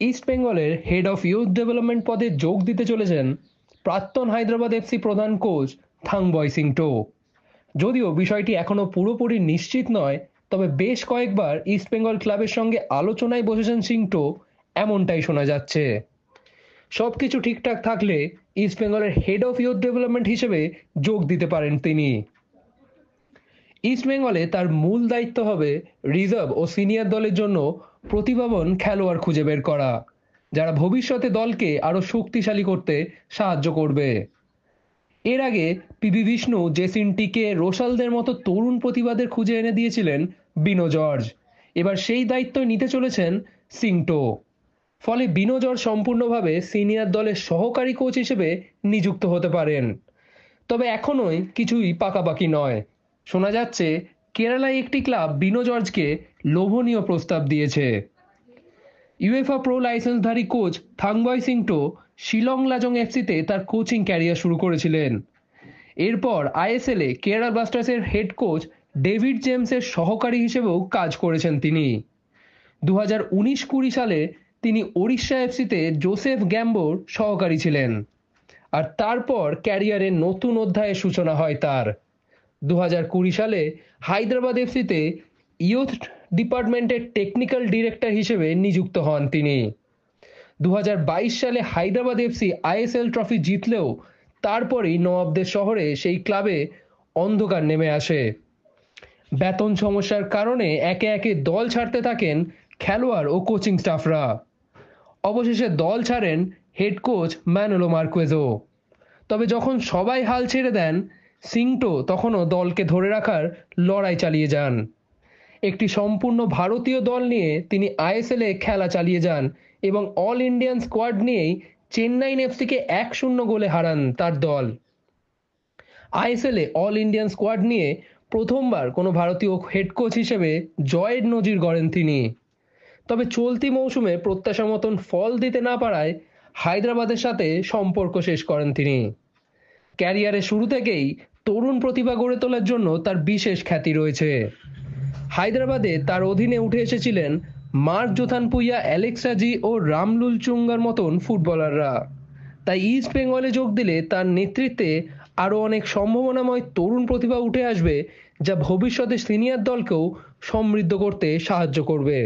East বেঙ্গলের head of youth development পদে যোগ দিতে চলেছেন প্রাক্তন হায়দ্রাবাদ এফসি প্রধান কোচ থাংবয় সিং টো। যদিও বিষয়টি এখনো পুরোপুরি নিশ্চিত নয়, তবে বেশ কয়েকবার ইস্ট বেঙ্গল ক্লাবের সঙ্গে আলোচনায় বসেছেন সিং টো, এমনটাই শোনা যাচ্ছে। সবকিছু ঠিকঠাক থাকলে ইস্ট বেঙ্গলের হেড অফ ইউথ ডেভেলপমেন্ট হিসেবে যোগ দিতে পারেন তিনি। ইস্ট বেঙ্গলে তার মূল দায়িত্ব হবে রিজার্ভ ও সিনিয়র দলের জন্য প্রতিভাবান খেলোয়াড় খুঁজে বের করা, যারা ভবিষ্যতে দলকে আরো শক্তিশালী করতে সাহায্য করবে। এর আগে পিবি বিষ্ণু, জেসিন টিকে, রোশালদের মতো তরুণ প্রতিভাদের খুঁজে এনে দিয়েছিলেন বিনো জর্জ। এবার সেই দায়িত্ব নিতে চলেছেন সিংটো। ফলে বিনো জর্জ সম্পূর্ণভাবে সিনিয়র দলের সহকারী কোচ হিসেবে নিযুক্ত হতে পারেন। তবে এখনোই কিছুই পাকাপাকি নয়। শোনা যাচ্ছে কেরালায় একটি ক্লাব বিনো জর্জকে লোভনীয় প্রস্তাব দিয়েছে। UEFA pro লাইসেন্সধারী coach Thangboi Singh টো শিলং লাজং এফসিতে তার কোচিং ক্যারিয়ার শুরু করেছিলেন। এরপর আইএসএলে কেরালা ব্লাস্টার্সের হেড কোচ ডেভিড জেমসের সহকারী হিসেবেও কাজ করেছেন তিনি। 2019-20 সালে তিনি ওড়িশা এফসিতে জোসেফ গ্যাম্বোর সহকারী ছিলেন। আর তারপর ক্যারিয়ারের নতুন অধ্যায়ের সূচনা হয় তার। 2020 সালে হায়দ্রাবাদ এফসিতে ইয়ুথ ডিপার্টমেন্টের টেকনিক্যাল ডিরেক্টর হিসেবে নিযুক্ত হন তিনি। 2022 সালে হায়দ্রাবাদ এফসি আইএসএল ট্রফি জিতলেও তারপরেই নবাবদের শহরে সেই ক্লাবে অন্ধকার নেমে আসে। বেতন সমস্যার কারণে একে একে দল ছাড়তে থাকেন খেলোয়াড় ও কোচিং স্টাফরা। অবশেষে দল ছাড়েন হেড কোচ ম্যানুয়েলো মার্কুয়েজো। তবে যখন সবাই হাল ছেড়ে দেন, সিংটো তখনও দলকে ধরে রাখার লড়াই চালিয়ে যান। একটি সম্পূর্ণ ভারতীয় দল নিয়ে তিনি আইএসএলে খেলা চালিয়ে যান এবং অল ইন্ডিয়ান স্কোয়াড নিয়েই চেন্নাইন এফসিকে 1-0 গোলে হারান তার দল। আইএসএলে অল ইন্ডিয়ান স্কোয়াড নিয়ে প্রথমবার কোনো ভারতীয় হেড কোচ হিসেবে জয়ের নজির গড়েন তিনি। তবে চলতি মৌসুমে প্রত্যাশা মতন ফল দিতে না পারায় হায়দ্রাবাদের সাথে সম্পর্ক শেষ করেন তিনি। ক্যারিয়ারের শুরু থেকেই তরুণ প্রতিভা গড়ে তোলার জন্য তার বিশেষ খ্যাতি রয়েছে। হায়দ্রাবাদে তার অধীনে উঠে এসেছিলেন মার্ক জোথানপুইয়া, অ্যালেক্স রাজি ও রামলুল চুঙ্গার মতন ফুটবলাররা। তাই ইস্ট বেঙ্গলে যোগ দিলে তার নেতৃত্বে আরও অনেক সম্ভাবনাময় তরুণ প্রতিভা উঠে আসবে, যা ভবিষ্যতে সিনিয়র দলকেও সমৃদ্ধ করতে সাহায্য করবে।